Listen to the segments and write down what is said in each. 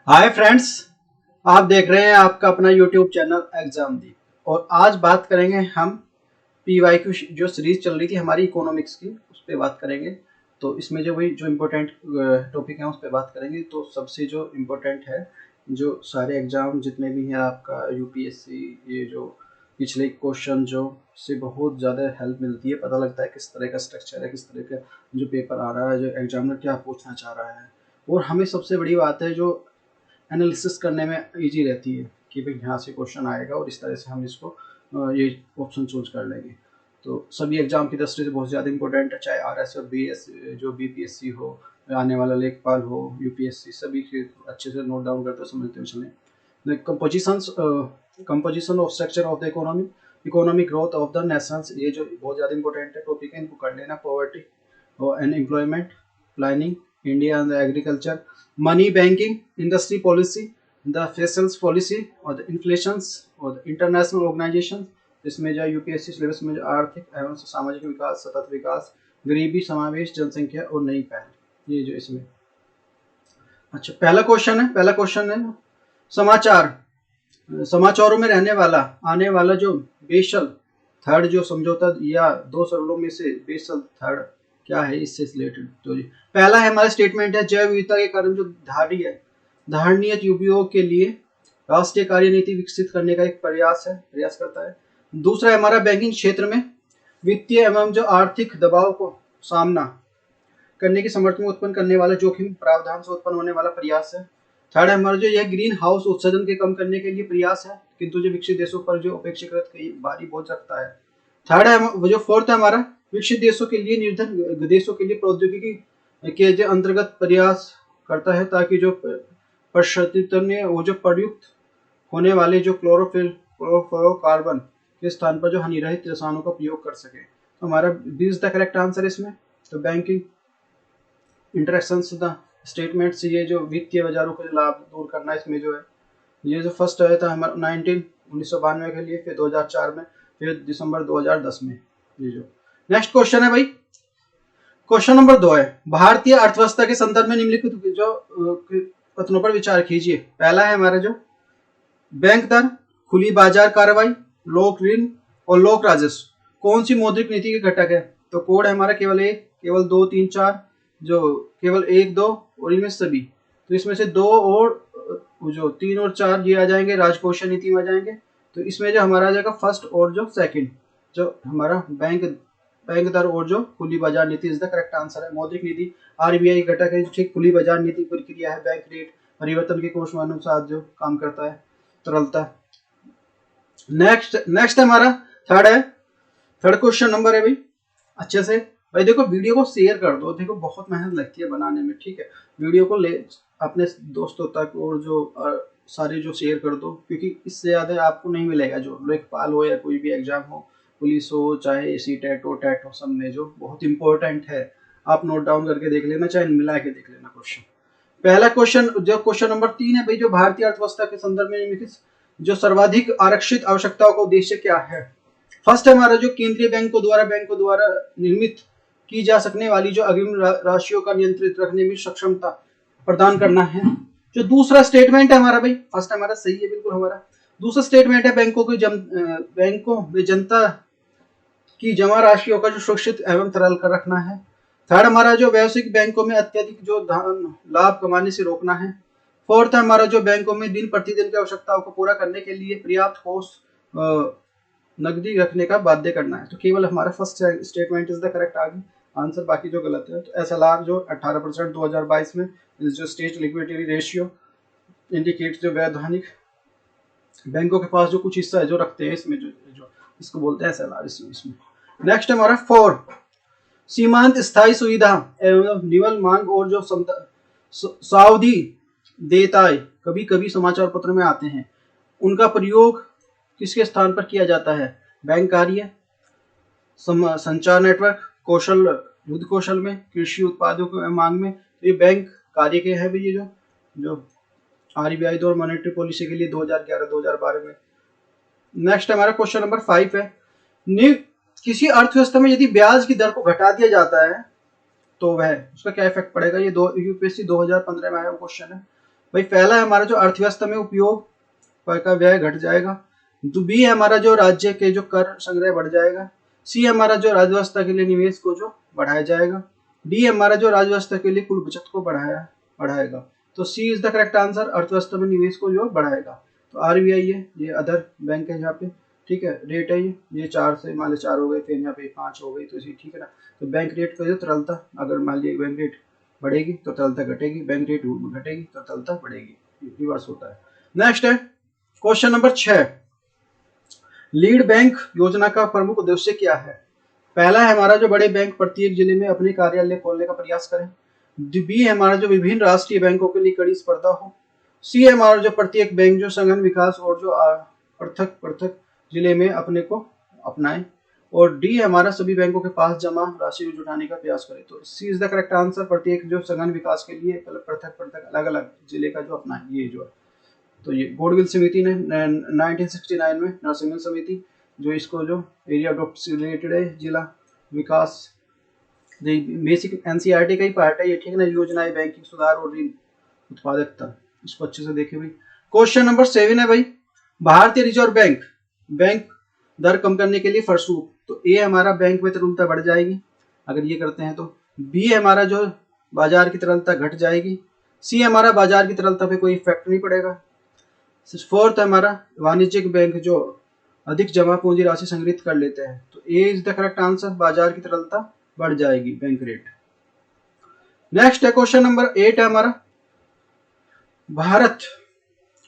Hi friends, आप देख रहे हैं आपका अपना यूट्यूब चैनल एग्जाम दी। और आज बात करेंगे हम पीवाईक्यू जो सीरीज चल रही थी हमारी इकोनॉमिक्स की, उस पर बात करेंगे। तो इसमें जो वही जो इम्पोर्टेंट टॉपिक हैं उस पर बात करेंगे। तो सबसे जो इम्पोर्टेंट है, जो सारे एग्जाम जितने भी हैं आपका यूपीएससी, ये जो पिछले क्वेश्चन जो से बहुत ज़्यादा हेल्प मिलती है, पता लगता है किस तरह का स्ट्रक्चर है, किस तरह का जो पेपर आ रहा है, जो एग्जामिनर क्या पूछना चाह रहा है। और हमें सबसे बड़ी बात है जो एनालिसिस करने में इजी रहती है कि भाई यहाँ से क्वेश्चन आएगा और इस तरह से हम इसको ये ऑप्शन चूज कर लेंगे। तो सभी एग्जाम की दृष्टि से बहुत ज़्यादा इंपॉर्टेंट है, चाहे आरएस और बीएस जो बीपीएससी हो, आने वाला लेखपाल हो, यूपीएससी, सभी के अच्छे से नोट डाउन करते समझते हुए चलें। Composition of structure of the economy, economic growth of the Nations, ये जो बहुत ज़्यादा इंपॉर्टेंट है टॉपिक है, इनको कर लेना। Poverty and employment planning, India and the agriculture, money banking, industry policy, the fiscal policy और the inflations और the international organization, इसमें जो यूपीएससी सिलेबस में जो आर्थिक एवं सामाजिक विकास, सतत विकास, गरीबी समावेश, जनसंख्या और नई पहल, ये जो इसमें। अच्छा, पहला क्वेश्चन है समाचार, समाचारों में रहने वाला आने वाला जो बेसल थर्ड जो समझौता या दो सरलों में से बेसल थर्ड क्या है, इससे रिलेटेड। तो पहला है हमारा स्टेटमेंट है, जैव विविधता के कारण जो धारणीय उपयोग के लिए राष्ट्रीय कार्यनीति विकसित करने का एक प्रयास करता है। दूसरा है हमारा बैंकिंग क्षेत्र में वित्तीय एवं जो आर्थिक दबाव को सामना करने की समर्थन उत्पन्न करने वाला जोखिम प्रावधान से उत्पन्न होने वाला प्रयास है। थर्ड है हमारा जो यह ग्रीन हाउस उत्सर्जन के कम करने के लिए प्रयास है, किंतु जो विकसित देशों पर जो अपेक्षाकृत कई भारी बोझ रखता है। थर्ड है जो फोर्थ है हमारा विकसित देशों के लिए निर्धन देशों के लिए प्रौद्योगिकी के जो अंतर्गत प्रयास करता है, ताकि जो वो जो प्रयुक्त होने वाले जो क्लोरोफ्लोरोकार्बन के स्थान पर जो हानिरहित रसायनों का प्रयोग कर सके। तो हमारा b is the correct answer इसमें। तो बैंकिंग इंटरेक्शन स्टेटमेंट से ये जो वित्तीय बाजारों को लाभ दूर करना, इसमें जो है ये जो फर्स्ट आया था हमारा 1992 के लिए, फिर 2004 में, फिर दिसंबर 2010 में। ये जो नेक्स्ट क्वेश्चन है भाई, क्वेश्चन नंबर 2 है, भारतीय अर्थव्यवस्था के संदर्भ में निम्नलिखित जो कथनों पर विचार कीजिए। पहला है हमारा जो बैंक दर, खुली बाजार कार्रवाई, लोक ऋण और लोक राजस्व कौन सी मौद्रिक नीति के घटक है। तो कोड है हमारा केवल 1, केवल 2, 3, 4, जो केवल 1, 2 और इनमें सभी। तो इसमें से 2 और जो 3 और 4 ये आ जाएंगे राजकोषीय नीति में आ जाएंगे। तो इसमें जो हमारा आ जाएगा फर्स्ट और जो सेकंड, जो हमारा बैंक दर और जो खुली बाजार नीति इज द करेक्ट आंसर है। मौद्रिक नीति आरबीआई घटक है, जो खुली बाजार नीति प्रक्रिया है, बैंक रेट परिवर्तन के कोषानुसार जो काम करता है, तरलता। नेक्स्ट हमारा थर्ड क्वेश्चन नंबर है भाई, अच्छे से भाई देखो वीडियो को शेयर कर दो, देखो बहुत मेहनत लगती है बनाने में, ठीक है। वीडियो को ले अपने दोस्तों तक और जो सारे जो शेयर कर दो, क्योंकि इससे ज़्यादा आपको नहीं मिलेगा। जो लेखपाल हो या कोई भी एग्जाम हो, पुलिस हो, चाहे सीटेट हो, टेट हो, सब में जो बहुत इंपॉर्टेंट है, आप नोट डाउन करके देख लेना, चाहे मिला के देख लेना क्वेश्चन। पहला क्वेश्चन नंबर 3 है भाई, जो भारतीय अर्थव्यवस्था के संदर्भ में जो सर्वाधिक आरक्षित आवश्यकताओं का उद्देश्य क्या है। फर्स्ट है हमारा जो केंद्रीय बैंकों द्वारा निर्मित की जा सकने वाली जो अग्रिम राशियों का नियंत्रित रखने में सक्षमता प्रदान करना है। जो दूसरा स्टेटमेंट है हमारा भाई, फर्स्ट हमारा सही है बिल्कुल हमारा। दूसरा स्टेटमेंट है बैंकों में जनता की जमा राशियों का जो सुरक्षित एवं तरल कर रखना है। थर्ड हमारा जो व्यावसायिक बैंकों में अत्यधिक जो लाभ कमाने से रोकना है। फोर्थ है हमारा जो बैंकों में दिन प्रतिदिन की आवश्यकताओं को पूरा करने के लिए पर्याप्त कोष नकदी रखने का बाध्य करना है। तो केवल हमारा first statement is the correct answer, बाकी जो गलत है। तो एसएलआर जो 18% 2022 में जो स्टेट लिक्विडिटी रेशियो इंडिकेट जो वैधानिक बैंकों के पास जो कुछ हिस्सा है जो रखते हैं, इसमें जो इसको बोलते हैं एसएलआर। इसमें नेक्स्ट हमारा 4 सीमांत स्थायी सुविधा एवं निवल मांग और जो सावधि देयताएं कभी कभी समाचार पत्र में आते हैं, उनका प्रयोग किसके स्थान पर किया जाता है। बैंक कार्य, संचार नेटवर्क, युद्ध कौशल में, कृषि उत्पादों की मांग में। तो ये बैंक कार्य के है भाई, ये जो आरबीआई द्वारा मॉनेटरी पॉलिसी के लिए 2011-2012 में। नेक्स्ट हमारा क्वेश्चन नंबर 5 है, किसी अर्थव्यवस्था में यदि ब्याज की दर को घटा दिया जाता है तो वह उसका क्या इफेक्ट पड़ेगा। ये यूपीएससी 2015 में आया क्वेश्चन है। भाई पहला है हमारा जो अर्थव्यवस्था में उपयोग का व्यय घट जाएगा। तो बी है हमारा जो राज्य के जो कर संग्रह बढ़ जाएगा। सी हमारा जो राजव्यवस्था के लिए निवेश को जो बढ़ाया जाएगा। डी हमारा जो राजव्यवस्था के लिए कुल बचत को बढ़ाएगा। तो सी इज द करेक्ट आंसर, अर्थव्यवस्था में निवेश को जो बढ़ाएगा। तो आरबीआई है, ये अदर बैंक है यहाँ पे, ठीक है। रेट है ये 4 से मान लो 4 हो गए, फिर यहाँ पे 5 हो गई, तो इसी ठीक है ना। तो बैंक रेट का जो तरलता, अगर मान लीजिए बैंक रेट बढ़ेगी तो तरलता घटेगी, बैंक रेट घटेगी तो तरलता बढ़ेगी, रिवर्स होता है। नेक्स्ट है क्वेश्चन नंबर 6, लीड बैंक योजना का प्रमुख उद्देश्य क्या है? पहला है हमारा जो बड़े बैंक प्रत्येक जिले में अपने कार्यालय खोलने का प्रयास करें। बी है हमारा जो विभिन्न राष्ट्रीय बैंकों के लिए कड़ी स्पर्धा हो। सी है हमारा जो प्रत्येक बैंक जो संगठन विकास और जो पृथक पृथक जिले में अपने को अपनाए। और डी हमारा सभी बैंकों के पास जमा राशि जुटाने का प्रयास करे। तो सी इज द करेक्ट आंसर, प्रत्येक जो संगठन विकास के लिए पृथक पृथक अलग अलग जिले का जो अपनाए, ये जो है। तो ये गॉडविल समिति ने 1969 में, नरसिंहन समिति जो इसको जो एरिया ऑफ से रिलेटेड है, जिला विकास, बेसिक एनसीईआरटी का ही पार्ट है ये, ठीक है ना। योजनाएं, बैंकिंग सुधार और ऋण उत्पादकता, इसको अच्छे से देखे भाई। क्वेश्चन नंबर 7 है भाई, भारतीय रिजर्व बैंक बैंक दर कम करने के लिए फरसूख। तो ए हमारा बैंक में तरलता बढ़ जाएगी अगर ये करते हैं तो। बी हमारा जो बाजार की तरलता घट जाएगी। सी हमारा बाजार की तरलता पे कोई इफेक्ट नहीं पड़ेगा। फोर्थ हमारा वाणिज्यिक बैंक जो अधिक जमा पूंजी राशि संग्रहित कर लेते हैं। तो ए इज द करेक्ट आंसर, बाजार की तरलता बढ़ जाएगी, बैंक रेट। नेक्स्ट है क्वेश्चन नंबर 8 है हमारा, भारत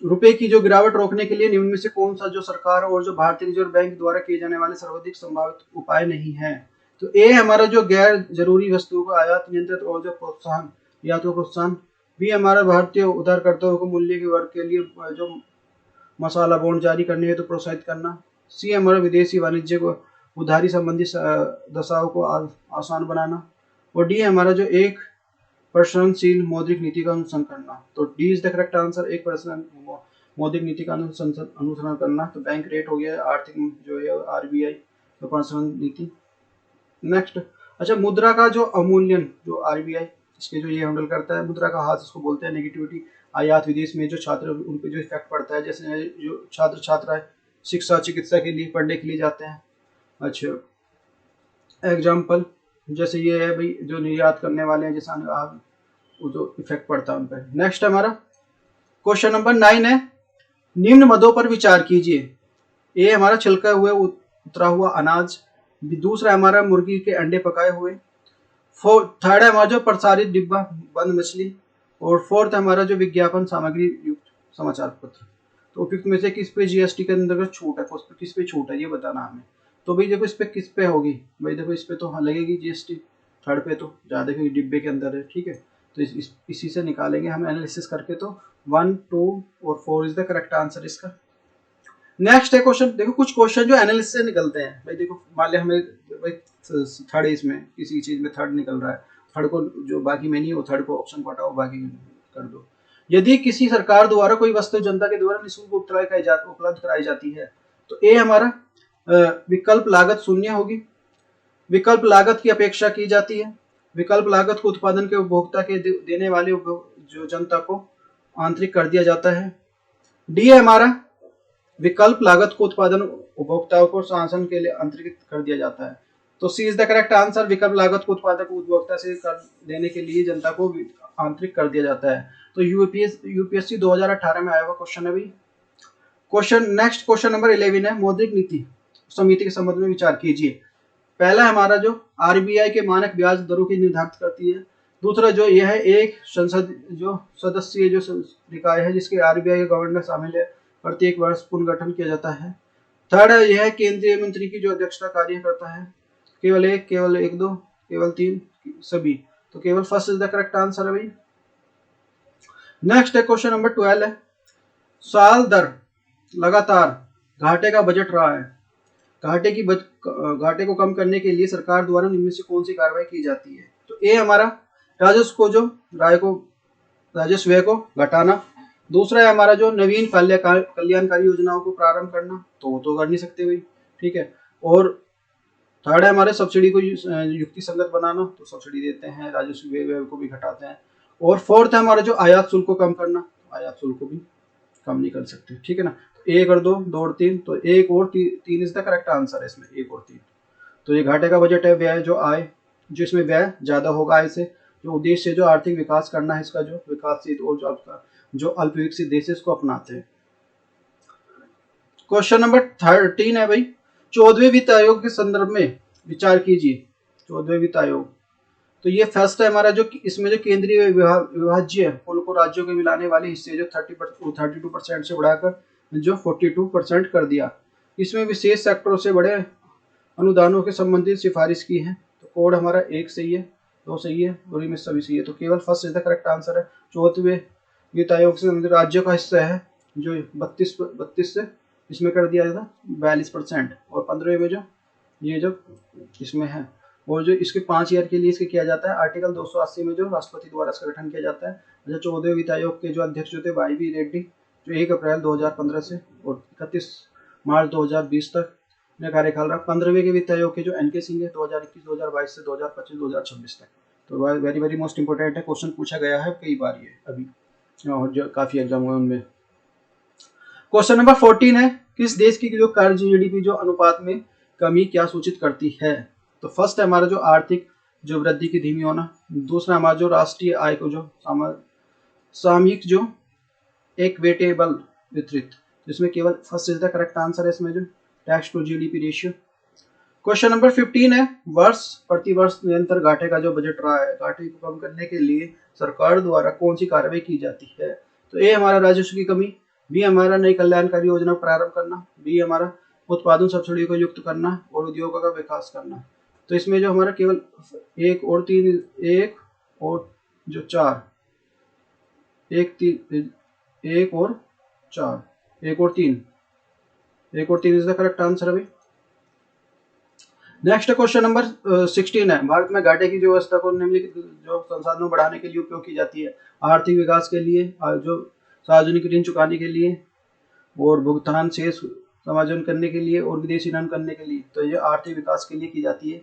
रुपए की जो गिरावट रोकने के लिए निम्न में से कौन सा जो सरकार और जो भारतीय रिजर्व बैंक द्वारा किए जाने वाले सर्वाधिक संभावित उपाय नहीं है? तो ए हमारा जो गैर जरूरी वस्तुओं को आयात नियंत्रित और जो प्रोत्साहन या तो प्रोत्साहन। बी हमारा भारतीय उधारकर्ताओं को मूल्य के वर्ग के लिए जो मसाला बॉन्ड जारी करने है तो प्रोत्साहित करना। सी हमारा विदेशी वाणिज्य को उधारी संबंधी दशाओं को आसान बनाना। और डी हमारा जो 1% मौद्रिक नीति का अनुसरण करना। तो D is the correct answer, 1% मौद्रिक नीति का अनुसरण करना। तो बैंक रेट हो गया आर्थिक जो है आरबीआई तो पर्सनल नीति। नेक्स्ट, अच्छा, मुद्रा का जो अवमूल्यन जो आरबीआई इसके जो ये हैंडल करता है, मुद्रा का हाथ इसको बोलते हैं। नेगेटिविटी, आयात विदेश में जो छात्र उन पे जो इफेक्ट पड़ता है, जैसे जो छात्र छात्राएं शिक्षा चिकित्सा के लिए पढ़ने के लिए जाते हैं। अच्छा, एग्जाम्पल जैसे ये है भाई, जो निर्यात करने वाले हैं जैसा वो जो इफेक्ट पड़ता है उन पर। नेक्स्ट हमारा क्वेश्चन नंबर 9 है, निम्न मदों पर विचार कीजिए। ए हमारा छिलका हुए उतरा हुआ अनाज। दूसरा हमारा मुर्गी के अंडे पकाए हुए। थर्ड है हमारा जो प्रसारित डिब्बा बंद मछली। और फोर्थ हमारा जो विज्ञापन सामग्री युक्त समाचार पत्र। तो उपयुक्त में से किस पे जीएसटी के अंतर्गत छूट है, किस पे छूट है ये बताना हमें। तो भाई देखो इस पे किस पे होगी, भाई देखो इस पे तो लगेगी जीएसटी, थर्ड पे तो ज्यादा क्योंकि डिब्बे के अंदर है, ठीक है। तो इसी से निकालेंगे हम एनालिसिस करके। तो 1, 2 और 4 इज द करेक्ट आंसर इसका। नेक्स्ट है क्वेश्चन, देखो कुछ क्वेश्चन जो एनालिसिस से निकलते हैं भाई। देखो मान लिया हमें भाई थर्ड इसमें किसी चीज में थर्ड निकल रहा है, थर्ड को जो बाकी में नहीं हो थर्ड को ऑप्शन को हटाओ, बाकी कर दो। यदि किसी सरकार द्वारा कोई वस्तु जनता के द्वारा निःशुल्क उपलब्ध कराई जाती है तो ए हमारा विकल्प लागत शून्य होगी। विकल्प लागत की अपेक्षा की जाती है। विकल्प लागत को उत्पादन के उपभोक्ता के देने वाले जो जनता को आंतरिक कर दिया जाता है। डी है हमारा विकल्प लागत को उत्पादन उपभोक्ताओं को शासन के लिए आंतरिक कर दिया जाता है। तो सी इज द करेक्ट आंसर, विकल्प लागत को उत्पादक उपभोक्ता से कर देने के लिए जनता को आंतरिक कर दिया जाता है। तो यूपीएससी 2018 में आया हुआ क्वेश्चन है भाई। क्वेश्चन नेक्स्ट, क्वेश्चन नंबर 11 है, मौद्रिक नीति समिति के संबंध में विचार कीजिए। पहला हमारा जो आरबीआई के मानक ब्याज दरों की निर्धारित करती है। दूसरा जो यह है एक संसद जो सदस्यीय जो निकाय है जिसके आरबीआई गवर्नर शामिल है, प्रत्येक वर्ष पुनर्गठन किया जाता है। थर्ड है यह केंद्रीय मंत्री की जो अध्यक्षता कार्य करता है। केवल 1, केवल 1, 2, केवल 3, सभी। तो केवल first is the correct answer है भाई। नेक्स्ट है क्वेश्चन नंबर 12 है, साल दर लगातार घाटे का बजट रहा है। घाटे को कम करने के लिए सरकार द्वारा निम्न से कौन सी कार्रवाई की जाती है? तो ए हमारा राजस्व व्यय को घटाना। दूसरा है हमारा जो नवीन कल्याणकारी योजनाओं को प्रारंभ करना, तो वो तो कर नहीं सकते भाई, ठीक है। और थर्ड है हमारे सब्सिडी को युक्ति संगत बनाना, तो सब्सिडी देते हैं, राजस्व व्यय को भी घटाते हैं। और फोर्थ है हमारा जो आयात शुल्क को कम करना, आयात शुल्क को भी कम नहीं कर सकते, ठीक है ना। तो 1 और 2, 2 और 3, तो 1 और 3 इज द करेक्ट आंसर है इसमें, 1 और 3। तो ये घाटे का बजट है, व्यय जो आय, जो इसमें व्यय ज्यादा होगा आय से। जो उद्देश्य है जो आर्थिक विकास करना है, इसका जो विकासशील और जो आपका जो अल्प विकसित देश है इसको अपनाते हैं। क्वेश्चन नंबर 13 है भाई, 14वें वित्त आयोग के संदर्भ में विचार कीजिए। 14वें वित्त आयोग, तो ये फर्स्ट है हमारा जो इसमें जो केंद्रीय विभाज्य कुल को राज्यों के मिलाने वाले हिस्से जो 32% से बढ़ाकर जो 42% कर दिया। इसमें विशेष सेक्टरों से बड़े अनुदानों के संबंधित सिफारिश की है। तो कोड हमारा 1 सही है, 2 सही है और इनमें सभी सही है। तो केवल first is the correct answer है। 14वें वित्त आयोग से राज्यों का हिस्सा है जो 32 से इसमें कर दिया था 42%, और 15वें में जो ये जो इसमें है, और जो इसके 5 ईयर के लिए इसके किया जाता है आर्टिकल 280 में जो राष्ट्रपति द्वारा इसका गठन किया जाता है। अच्छा, 14वें वित्त आयोग के जो अध्यक्ष जो थे वाई.वी. रेड्डी, जो 1 अप्रैल 2015 से और 31 मार्च 2020 तक ने कार्यकाल रहा। 15वें के वित्त आयोग के जो एन के सिंह है 2021, 2022 से 2025, 2026 तक। तो वेरी वेरी मोस्ट इंपोर्टेंट है, क्वेश्चन पूछा गया है कई बार ये अभी, और जो काफी एग्जाम हुए उनमें। क्वेश्चन नंबर 14 है, किस देश की जो कर्ज जीडीपी जो अनुपात में कमी क्या सूचित करती है। तो फर्स्ट है हमारा जो आर्थिक जो वृद्धि की धीमी होना। दूसरा हमारा जो राष्ट्रीय आय को जो सामयिक जो इक्विटेबल वितरित, जिसमें केवल first is the correct answer है इसमें जो tax to GDP ratio. Question number 15 है, वर्ष प्रति वर्ष निरंतर घाटे का जो बजट रहा है, घाटे को कम करने के लिए सरकार द्वारा कौन सी कार्रवाई की जाती है। तो ए हमारा राजस्व की कमी, बी हमारा नई कल्याणकारी योजना प्रारंभ करना, बी हमारा उत्पादन सब्सिडी को युक्त करना और उद्योगों का विकास करना। तो इसमें जो हमारा केवल 1 और 3, 1 और जो 4, 1 और 4, 1 और 3, 1 और 3 इज द करेक्ट आंसर है भाई। नेक्स्ट क्वेश्चन नंबर 16 है, भारत में घाटे की जो व्यवस्था को निम्नलिखित जो संसाधनों बढ़ाने के लिए उपयोग की जाती है। आर्थिक विकास के लिए, जो सार्वजनिक ऋण चुकाने के लिए और भुगतान शेष समायोजन करने के लिए और विदेशी ऋण करने के लिए। तो ये आर्थिक विकास के लिए की जाती है,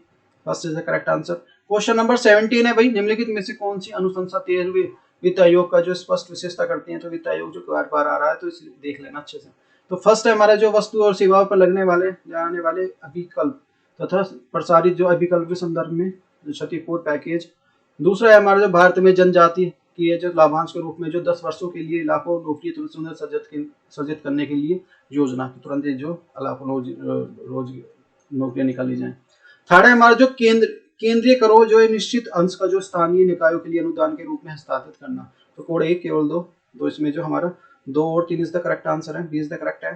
first is the correct answer. Question number 17 है भाई, निम्नलिखित में से कौन सी अनुशंसा 13वें वित्त आयोग का जो स्पष्ट विशेषता करती है। तो वित्त आयोग जो बार बार आ रहा है तो इसलिए देख लेना अच्छे से। तो फर्स्ट है हमारा जो वस्तु और सेवाओं पर लगने वाले जाने वाले अभिकल्प तथा प्रसारित जो अभिकल्प के संदर्भ में क्षतिपूर्ति पैकेज। दूसरा है हमारा जो भारत में जनजाति की जो लाभांश के रूप में जो 10 वर्षों के लिए लाखों नौकरी सृजित करने के लिए योजना, तुरंत जो लाखों रोज नौकरियां निकाली जाए। थर्ड है हमारा जो केंद्रीय करों जो निश्चित अंश का जो स्थानीय निकायों के लिए अनुदान के रूप में हस्तांतरित करना। तो कोड 1 केवल 2 इसमें जो हमारा 2 और 3 इज द करेक्ट आंसर है, बी इज द करेक्ट है।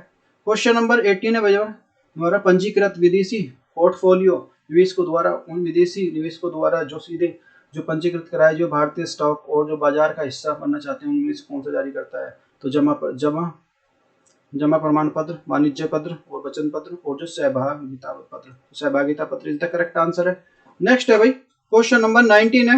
क्वेश्चन नंबर 18 है भैया, हमारा पंजीकृत विदेशी पोर्टफोलियो निवेशकों द्वारा उन विदेशी निवेशकों द्वारा जो सीधे जो पंजीकृत कराए जो भारतीय स्टॉक और जो बाजार का हिस्सा बनना चाहते हैं उनमें से कौन सा जारी करता है। तो जमा प्रमाण पत्र, वाणिज्य पत्र और वचन पत्र और जो सहभागिता पत्र इज द करेक्ट आंसर है। नेक्स्ट है भाई क्वेश्चन नंबर 19 है,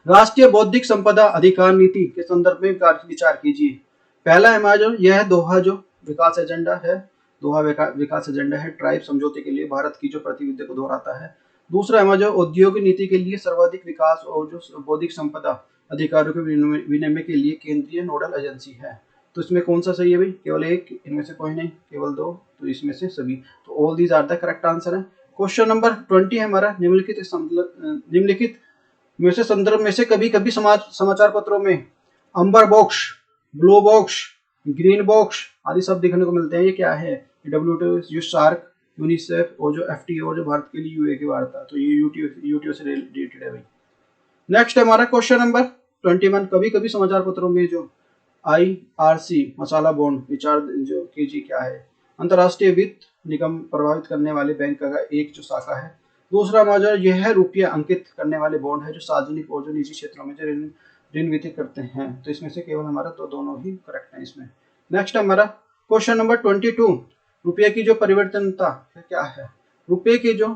राष्ट्रीय बौद्धिक संपदा अधिकार नीति के संदर्भ में विचार कीजिए। पहला है हमारा जो यह दोहा जो विकास एजेंडा है, दोहा विकास एजेंडा है ट्राइब समझौते के लिए भारत की जो प्रतिबद्धता को दोहराता है। दूसरा हमारा जो औद्योगिक नीति के लिए सर्वाधिक विकास और जो बौद्धिक संपदा अधिकारों के विनिमय के लिए केंद्रीय नोडल एजेंसी है। तो इसमें कौन सा सही है भाई, केवल 1, इनमें से कोई नहीं, केवल 2, तो इसमें से सभी। तो all these are the correct answer है। क्वेश्चन नंबर 20 है हमारा, निम्नलिखित में से संदर्भ में से कभी कभी समाचार पत्रों में अंबर box, blue box, green box आदि शब्द दिखने को मिलते हैं। ये क्या है, WTO जो सार्क, यूनिसेफ और जो FTO जो भारत के लिए यूए की वार्ता। तो ये यूटीओ से रिलेटेड है भाई। नेक्स्ट है हमारा क्वेश्चन नंबर 21, कभी कभी समाचार पत्रों में जो IRC मसाला बॉन्ड विचार जो कीजिए क्या है। अंतरराष्ट्रीय वित्त निगम प्रभावित करने वाले बैंक का एक जो शाखा है। दूसरा हमारा यह रुपया अंकित करने वाले बॉन्ड है जो सार्वजनिक और जो निजी क्षेत्रों में जो ऋण वितरित करते हैं। तो इसमें से केवल हमारा तो दोनों ही करेक्ट है इसमें। नेक्स्ट हमारा क्वेश्चन नंबर 22, रुपये की जो परिवर्तनता क्या है। रुपये के जो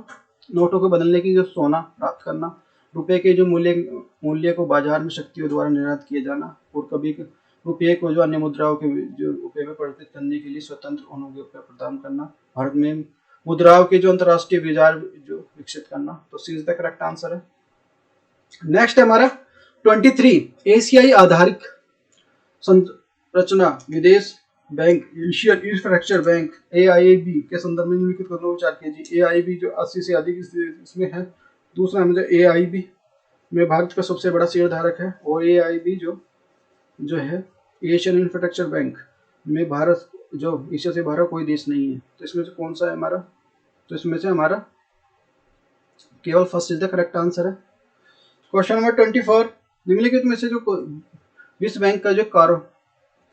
नोटों को बदलने की जो सोना प्राप्त करना, रुपये के जो मूल्य को बाजार में शक्तियों द्वारा निर्धारित किए जाना, और कभी रुपये को जो अन्य मुद्राओं के जो रुपये में परिवर्तित करने के लिए स्वतंत्र अनुज्ञा प्रदान करना, भारत में मुद्राओं के जो अंतर्राष्ट्रीय बाजार जो विकसित करना। तो सी इज द करेक्ट आंसर है। नेक्स्ट है हमारा 23, एशियाई आधारित संरचना विदेश bank Asian infrastructure bank AIIB के संदर्भ में निम्नलिखित कथनों पर विचार कीजिए। AIIB जो 80 से अधिक इसमें है। दूसरा में जो AIIB में भारत का सबसे बड़ा शेयर धारक है और AIIB जो है एशियन इंफ्रास्ट्रक्चर बैंक में भारत जो एशिया से बाहर कोई देश नहीं है। तो इसमें से कौन सा है हमारा? तो इसमें से हमारा केवल first is the correct answer है। क्वेश्चन नंबर 24, निम्नलिखित में से जो विश्व बैंक का जो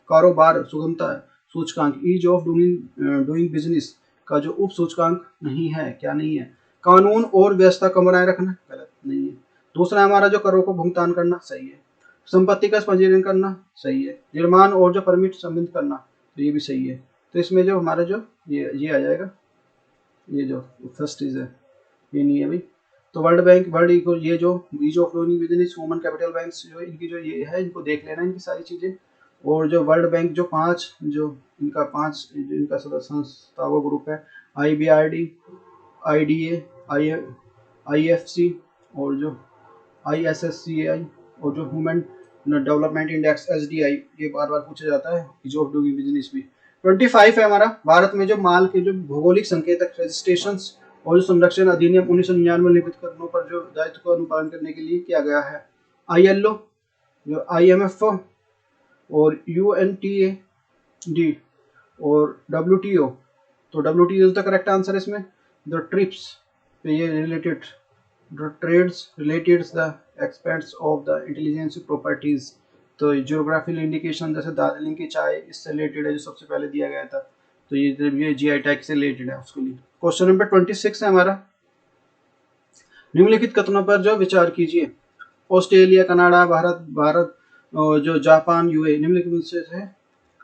कारोबार सुगमता है सूचकांक ईज ऑफ डूइंग बिजनेस का जो उप सूचकांक नहीं है, क्या नहीं है? कानून और व्यवस्था को बनाए रखना, गलत नहीं है। दूसरा हमारा जो करों को भुगतान करना, सही है। संपत्ति का पंजीयन करना, सही है। निर्माण और जो परमिट संबंधित करना, तो ये भी सही है। तो इसमें जो हमारा जो ये आ जाएगा, ये जो फर्स्ट चीज है ये नहीं है भाई। तो वर्ल्ड बैंक ये जो ease of doing business, human capital banks जो इनकी जो ये है, इनको देख लेना इनकी सारी चीजें। और जो वर्ल्ड बैंक जो पांच इनका संस्थाओं ग्रुप है, IBRD, IDA, IFC और जो ISSCI और जो ह्यूमन डेवलपमेंट इंडेक्स SDI, ये बार बार पूछा जाता है। ईज ऑफ डूइंग बिजनेस भी 25 है हमारा। भारत में जो माल के जो भौगोलिक संकेतक रजिस्ट्रेशन और जो संरक्षण अधिनियम 1999 में लिखित कथनों पर जो दायित्व को अनुपालन करने के लिए किया गया है। ILO, जो IMF और UNTAD और WTO। तो WTO is the correct answer इसमें। द ट्रिप्स पे ये related trades related the expects of the intelligence properties. तो जियोग्राफिकल इंडिकेशन जैसे दार्जिलिंग की चाय इससे रिलेटेड है, जो सबसे पहले दिया गया था। तो ये GI टैग से रिलेटेड है उसके लिए। क्वेश्चन नंबर 26 है हमारा। निम्नलिखित कथनों पर जो विचार कीजिए। ऑस्ट्रेलिया, कनाडा, भारत जो जापान, UAE निम्नलिखित में से है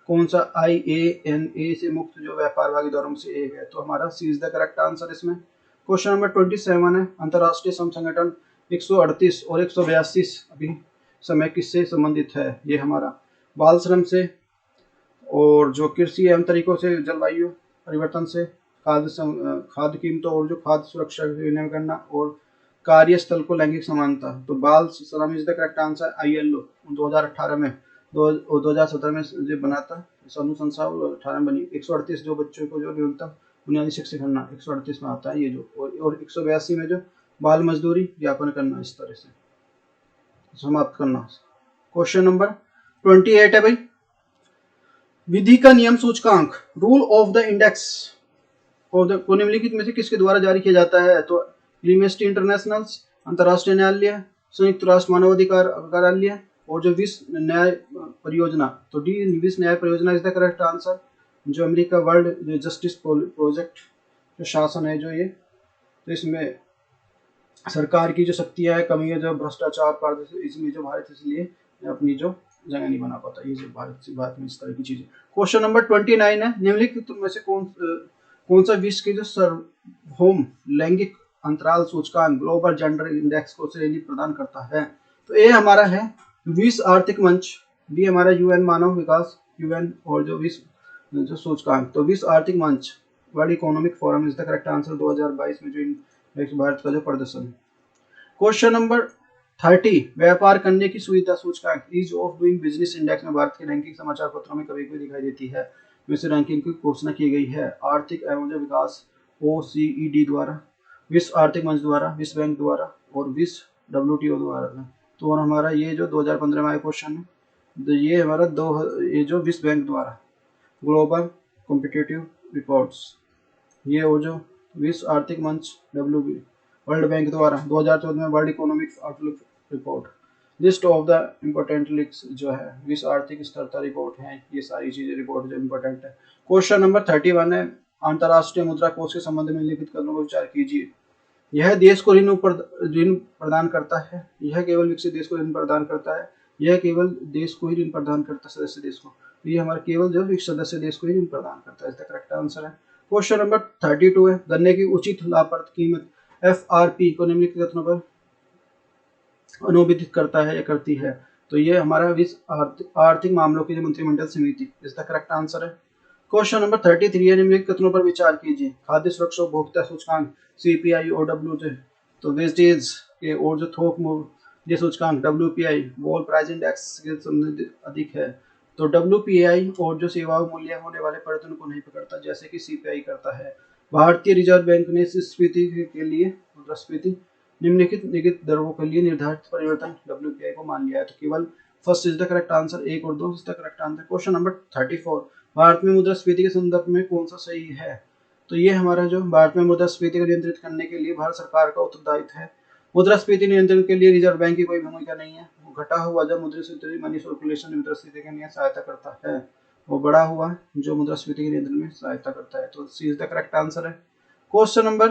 कौन सा IANA से मुक्त जो व्यापार भागीदारों में से एक है? तो हमारा सी इज द करेक्ट आंसर इसमें। क्वेश्चन नंबर 27 है। अंतरराष्ट्रीय श्रम संगठन 138 और 182 अभी समय किससे संबंधित है? ये हमारा बाल श्रम से और जो कृषि एवं तरीकों से, जलवायु परिवर्तन से, खाद्य कीमतों और जो खाद्य सुरक्षा निर्णय करना और कार्यस्थल को लैंगिक समानता। तो बाल श्रम is the correct answer. ILO 2018 में 2017 में जो बना था, अनुशंसा 18 में बनी। 138 जो बच्चों को जो न्यूनतम बुनियादी शिक्षा करना 138 में आता है ये जो, और 182 में जो बाल मजदूरी ज्ञापन करना, इस तरह से समाप्त करना। क्वेश्चन नंबर 28 है भाई। विधि का नियम सूचकांक रूल ऑफ द इंडेक्स को निम्नलिखित में से किसके द्वारा जारी किया जाता है? तो एम्नेस्टी इंटरनेशनल, अंतर्राष्ट्रीय न्यायालय, संयुक्त राष्ट्र मानवाधिकार कार्यालय और जो विश्व न्याय परियोजना। तो डी विश्व न्याय परियोजना इज द करेक्ट आंसर। जो अमेरिका वर्ल्ड जस्टिस प्रोजेक्ट जो शासन है जो ये, तो इसमें सरकार की जो शक्तियां है, कमी है, जो भ्रष्टाचार पारदर्शी, इसमें जो भारत इसलिए अपनी जो जगह नहीं बना पाता, ये जो भारत में इस तरह की चीजें। क्वेश्चन नंबर 29 है। निम्नलिखित में से कौन सा विश्व के जो सार्वभौम लैंगिक अंतराल सूचकांक ग्लोबल जेंडर इंडेक्स को श्रेणी प्रदान करता है? तो ए हमारा है विश्व आर्थिक मंच, बी हमारा UN मानव विकास UN और जो विश्व जो सूचकांक, तो विश्व आर्थिक मंच world economic forum is the correct answer 2022 में जो भारत का जो प्रदर्शन। क्वेश्चन नंबर 30, व्यापार करने की सुविधा सूचकांक ease of doing business index में भारत की रैंकिंग समाचार पत्रों में कभी कभी दिखाई देती है। इस रैंकिंग की घोषणा की गई है आर्थिक एवं विकास OECD द्वारा, विश्व आर्थिक मंच द्वारा, विश्व बैंक द्वारा और विश्व WTO द्वारा। तो हमारा ये जो 2015 में आया क्वेश्चन है, तो ये हमारा ये जो विश्व बैंक द्वारा ग्लोबल कॉम्पिटिटिव रिपोर्ट्स, ये और जो विश्व आर्थिक मंच वर्ल्ड बैंक द्वारा 2014 में world economic outlook report, list of the important links जो है विश्व आर्थिक स्थिरता रिपोर्ट है, ये सारी चीजें रिपोर्ट जो इम्पोर्टेंट है। क्वेश्चन नंबर 31 है। अंतर्राष्ट्रीय मुद्रा कोष के संबंध में लिखित कथनों पर विचार कीजिए। यह देश को ऋण प्रदान करता है, यह केवल विकसित देश को ऋण प्रदान करता है, यह केवल देश को ही ऋण प्रदान करता है, सदस्य देश को। तो ये हमारा केवल जो विकसित सदस्य देश को ही ऋण प्रदान करता है, इसका करेक्ट आंसर है। क्वेश्चन नंबर 32 है। गन्ने की उचित लाभप्रद कीमत FRP को निम्नलिखित कथनों पर अनुबंधित करता है या करती है? तो ये हमारा विश्व आर्थिक मामलों की मंत्रिमंडल समिति, इसका करेक्ट आंसर है। क्वेश्चन नंबर 33 है। निम्नलिखित कथनों पर विचार कीजिए। खाद्य सुरक्षा उपभोक्ता सूचकांक CPI और WJ, तो वेस्टेज के और जो थोक मूल्य सूचकांक WPI वॉल प्राइस इंडेक्स के संबंधित अधिक है। तो WPI और जो सेवा मूल्य होने वाले परिवर्तन को नहीं पकड़ता, जैसे कि CPI करता है। भारतीय रिजर्व बैंक ने स्फीति के लिए मुद्रास्फीति निम्नलिखित निगत दरों के लिए निर्धारित परिवर्तन WPI को मान लिया है। तो केवल first is the correct answer, 1 और 2 is the correct answer. Question number 34, Bharat में मुद्रास्फीति के संदर्भ में कौन सा सही है? तो ये हमारा जो भारत में मुद्रास्फीति को नियंत्रित करने के लिए भारत सरकार का उत्तरदायित्व है। मुद्रास्फीति नियंत्रण के लिए रिजर्व बैंक की कोई भूमिका नहीं है। घटा हुआ जब मुद्रास्फीति मनी सर्कुलेशन मुद्रास्फीति के लिए सहायता करता है, वो बड़ा हुआ जो मुद्रास्फीति के नियंत्रण में सहायता करता है। तो सी इज द करेक्ट आंसर है। क्वेश्चन नंबर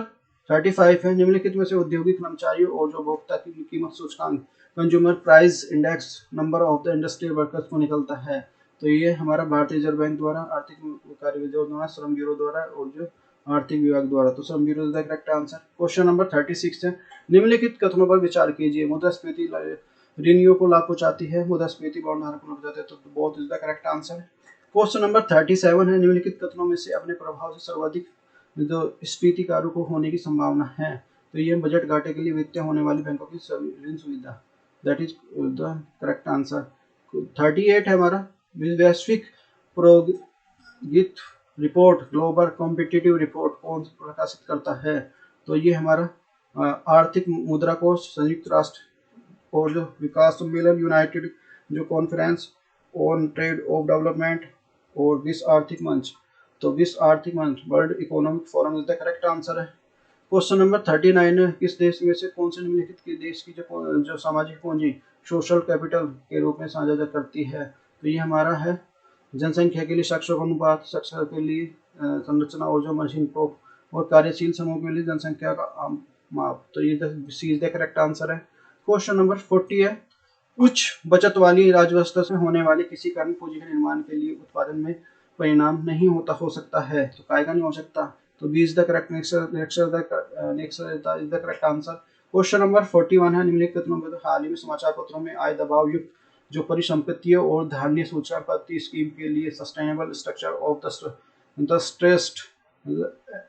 35 है, निम्नलिखित में से औद्योगिक कर्मचारियों और जो उपभोक्ता की कीमत सूचकांक consumer price index number of the industrial workers को निकलता है। तो ये हमारा भारतीय रिजर्व बैंक द्वारा, आर्थिक कार्य विभाग द्वारा, श्रम ब्यूरो द्वारा और जो आर्थिक विभाग द्वारा। तो श्रम bureau is the correct answer. Question number 36 है, निम्नलिखित कथनों पर विचार कीजिए। मुद्रास्फीति ऋणियों को लाभ पहुंचाती है, मुद्रास्फीति बॉन्ड धारक को लाभ पहुंचाती है। तो both is the correct answer. Question number 37 है, निम्नलिखित कथनों में से अपने प्रभाव से सर्वाधिक जो स्फीति कारक होने की संभावना है। तो ये बजट घाटे के लिए वित्तीय होने वाली बैंकों की ऋण सुविधा, that is the correct answer. 38 है हमारा, वैश्विक प्रोगित रिपोर्ट ग्लोबल कॉम्पिटिटिव रिपोर्ट कौन प्रकाशित करता है? तो ये हमारा आर्थिक मुद्रा कोष, संयुक्त राष्ट्र और जो विकास सम्मेलन, यूनाइटेड जो conference on trade off development और विश्व आर्थिक मंच। तो विश्व आर्थिक मंच, world economic forum is the correct answer है। क्वेश्चन नंबर 39 है, किस देश में से कौन से निम्नलिखित के देश की जो सामाजिक पूंजी सोशल कैपिटल के रूप में साझा करती है? तो ये हमारा है जनसंख्या के लिए साक्षर अनुपात, साक्षर के लिए संरचना और जो मशीन को और कार्यशील समूह के लिए जनसंख्या का माप। तो ये सी इज द करेक्ट आंसर है। क्वेश्चन नंबर 40 है, उच्च बचत वाली राजव्यवस्था से होने वाले किसी कारण पूंजी के निर्माण के लिए उत्पादन में परिणाम नहीं होता हो सकता है। तो काय का नहीं हो सकता? तो B is the correct correct answer. Question number 41 है, निम्नलिखित कथनों में हाल ही में समाचार पत्रों में आय दबाव युक्त जो परिसंपत्तियों और धान्य सूचकांक स्कीम के लिए sustainable structure of the stressed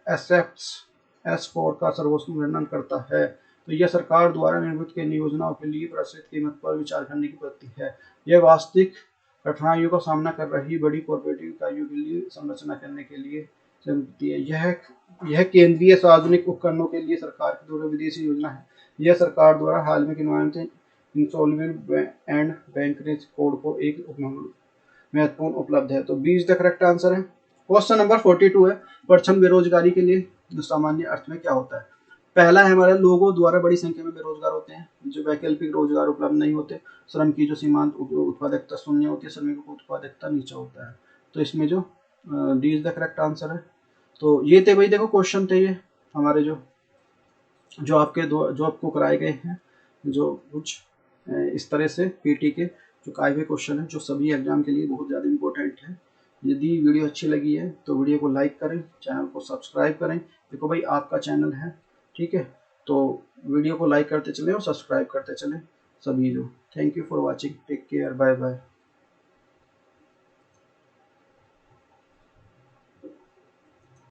assets S4 का सर्वोत्तम वर्णन करता है। तो यह सरकार द्वारा निर्मित के योजनाओं के लिए प्रस्तावित कीमत पर विचार करने की पद्धति है। यह वास्तविक कठिनाइयों का सामना कर रही बड़ी कॉर्पोरेटिव इकाइयों के लिए संरचना करने के लिए चलती है। यह केंद्रीय सार्वजनिक उपकरणों के लिए सरकार की द्वारा विदेशी योजना है। यह सरकार द्वारा हाल में किन्वय इंसॉल्वेंट एंड बैंकरेज कोड को एक महत्वपूर्ण उपलब्ध है। तो B is the correct answer है। क्वेश्चन नंबर 42 है, प्रछन्न बेरोजगारी के लिए सामान्य अर्थ में क्या होता है? पहला है हमारे लोगों द्वारा बड़ी संख्या में बेरोजगार होते हैं, जो वैकल्पिक रोजगार उपलब्ध नहीं होते, श्रम की जो सीमांत उत्पादकता शून्य होती है, श्रमिकों की उत्पादकता नीचा होता है। तो इसमें जो D is the correct answer है। तो ये थे भाई, देखो क्वेश्चन थे ये हमारे जो आपको कराए गए हैं, जो कुछ इस तरह से पीटी के जो आए हुए क्वेश्चन है, जो सभी एग्जाम के लिए बहुत ज़्यादा इंपॉर्टेंट है। यदि वीडियो अच्छी लगी है तो वीडियो को लाइक करें, चैनल को सब्सक्राइब करें। देखो भाई, आपका चैनल है, ठीक है, तो वीडियो को लाइक करते चलें और सब्सक्राइब करते चलें सभी जो। Thank you for watching, take care, bye bye.